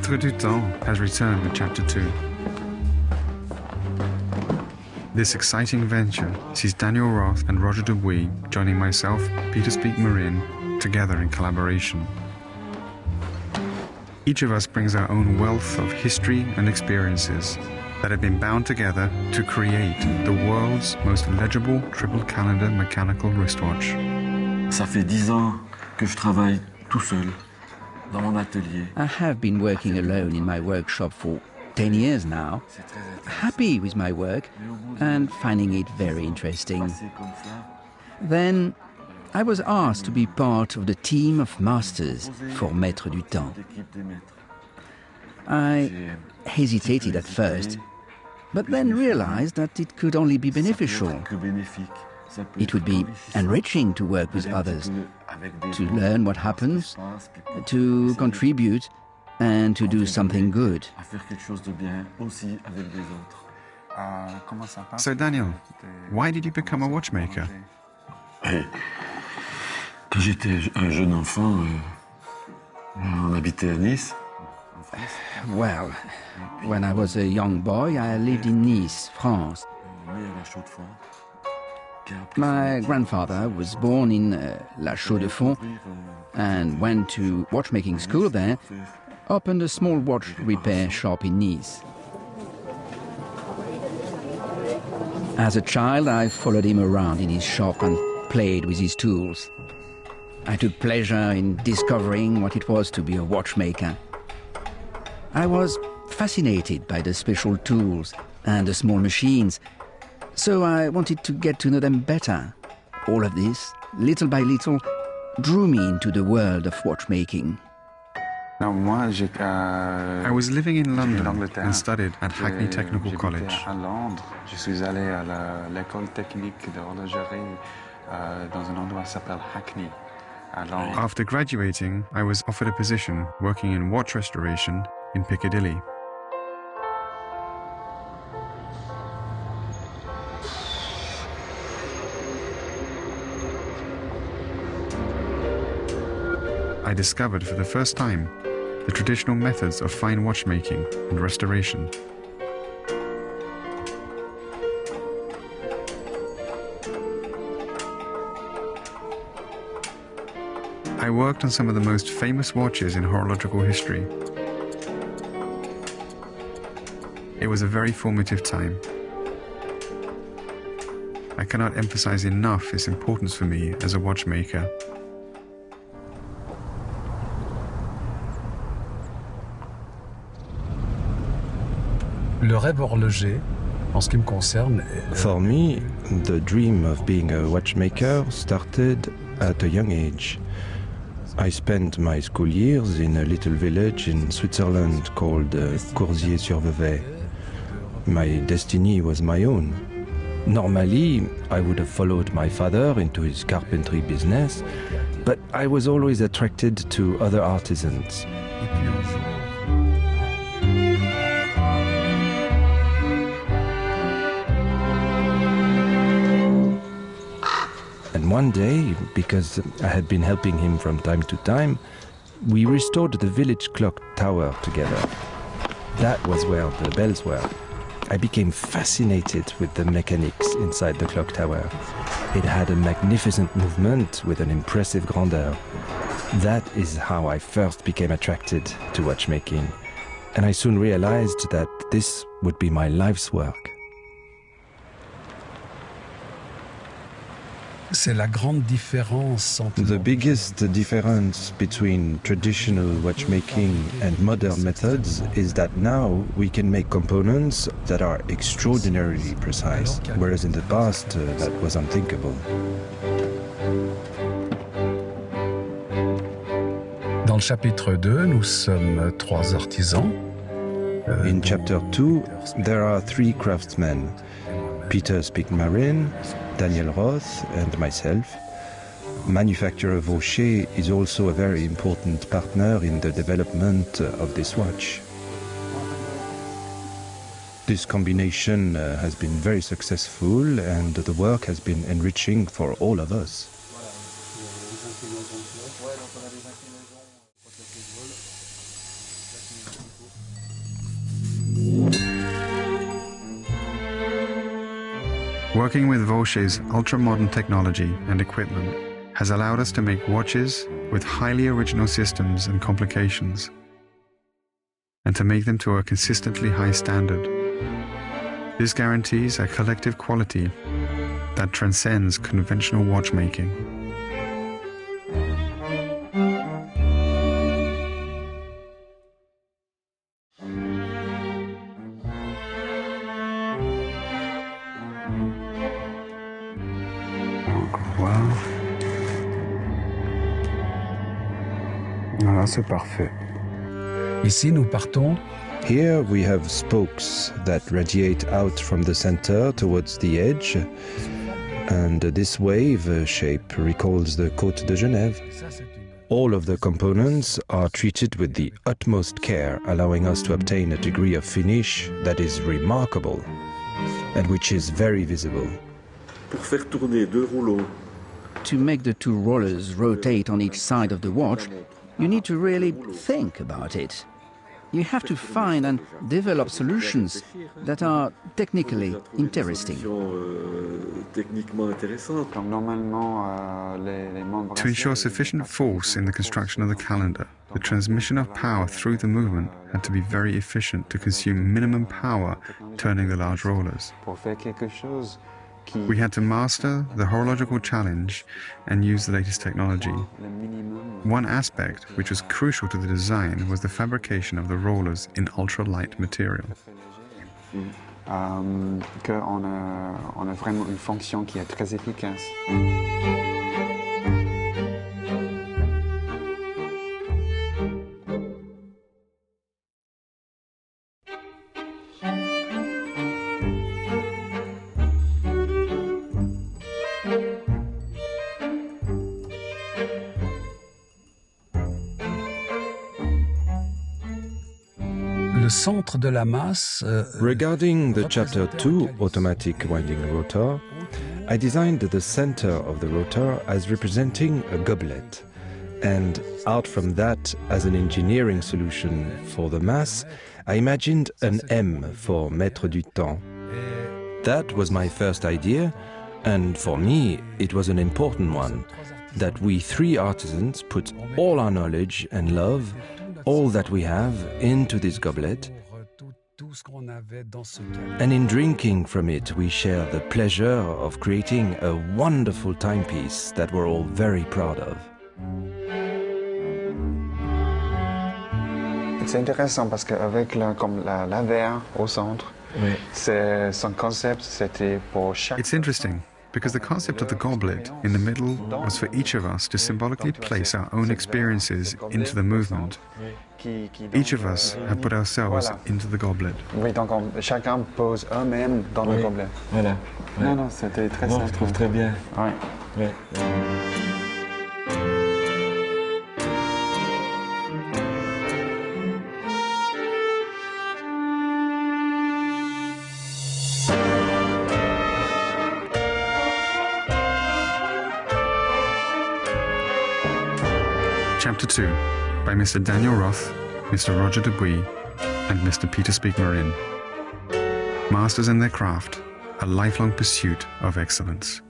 Maîtres du Temps has returned with Chapter 2. This exciting venture sees Daniel Roth and Roger Dubuis joining myself, Peter Speak-Marin, together in collaboration. Each of us brings our own wealth of history and experiences that have been bound together to create the world's most legible triple calendar mechanical wristwatch. Ça fait 10 ans que je travaille tout seul dans mon atelier. I have been working alone in my workshop for 10 years now, happy with my work and finding it very interesting. Then I was asked to be part of the team of masters for Maîtres du Temps. I hesitated at first, but then realized that it could only be beneficial. It would be enriching to work with others, to learn what happens, to contribute, and to do something good. So Daniel, why did you become a watchmaker? Quand j'étais un jeune enfant, on habitait à Nice. Well, when I was a young boy, I lived in Nice, France. My grandfather was born in La Chaux-de-Fonds and went to watchmaking school there, opened a small watch repair shop in Nice. As a child, I followed him around in his shop and played with his tools. I took pleasure in discovering what it was to be a watchmaker. I was fascinated by the special tools and the small machines, so I wanted to get to know them better. All of this, little by little, drew me into the world of watchmaking. I was living in London and studied at Hackney Technical College. Je suis allé à l'école technique d'horlogerie dans un endroit qui s'appelle Hackney. After graduating, I was offered a position working in watch restoration in Piccadilly. I discovered for the first time the traditional methods of fine watchmaking and restoration. I worked on some of the most famous watches in horological history. It was a very formative time. I cannot emphasize enough its importance for me as a watchmaker. Le rêve horloger, en ce qui me concerne... For me, the dream of being a watchmaker started at a young age. I spent my school years in a little village in Switzerland called Coursier-sur-Vevey. My destiny was my own. Normally, I would have followed my father into his carpentry business, but I was always attracted to other artisans. And one day, because I had been helping him from time to time, we restored the village clock tower together. That was where the bells were. I became fascinated with the mechanics inside the clock tower. It had a magnificent movement with an impressive grandeur. That is how I first became attracted to watchmaking. And I soon realized that this would be my life's work. C'est la grande différence entre... The biggest difference between traditional watchmaking and modern methods is that now we can make components that are extraordinarily precise, whereas in the past that was unthinkable. Dans le chapitre 2, nous sommes 3 artisans. In chapter 2, there are 3 craftsmen, Peter Speak-Marin, Daniel Roth and myself. Manufacturer Vaucher is also a very important partner in the development of this watch. This combination has been very successful and the work has been enriching for all of us. Working with Volche's ultra-modern technology and equipment has allowed us to make watches with highly original systems and complications, and to make them to a consistently high standard. This guarantees a collective quality that transcends conventional watchmaking. Voilà. Voilà, c'est parfait. Ici, nous partons. Here we have spokes that radiate out from the center towards the edge, and this wave shape recalls the Côte de Genève. All of the components are treated with the utmost care, allowing us to obtain a degree of finish that is remarkable and which is very visible. Pour faire tourner deux rouleaux, To make the two rollers rotate on each side of the watch, you need to really think about it. You have to find and develop solutions that are technically interesting. Techniquement intéressantes. Donc normalement, les membres... To ensure sufficient force in the construction of the calendar, the transmission of power through the movement had to be very efficient to consume minimum power turning the large rollers. Pour faire quelque chose qui... We had to master the horological challenge and use the latest technology. Le minimum... One aspect which was crucial to the design was the fabrication of the rollers in ultra-light material. On a vraiment une fonction qui est très efficace. Le centre de la masse. Regarding the Chapter 2 automatic winding rotor, I designed the center of the rotor as representing a goblet, and out from that, as an engineering solution for the mass, I imagined an M for Maîtres du Temps. That was my first idea, and for me it was an important one, that we three artisans put all our knowledge and love, all that we have, into this goblet, and in drinking from it we share the pleasure of creating a wonderful timepiece that we're all very proud of. C'est intéressant parce qu'avec la verre au centre, son concept c'était pour chaque... It's interesting because the concept of the goblet in the middle was for each of us to symbolically place our own experiences into the movement. Each of us have put ourselves into the goblet. Oui, donc chacun pose eux-mêmes dans le gobelet. Voilà. Non, non, c'était très Non, simple. je trouve très bien. Ouais. Ouais. Chapter 2 by Mr. Daniel Roth, Mr. Roger Dubuis, and Mr. Peter Speakmarin. Masters in their craft, a lifelong pursuit of excellence.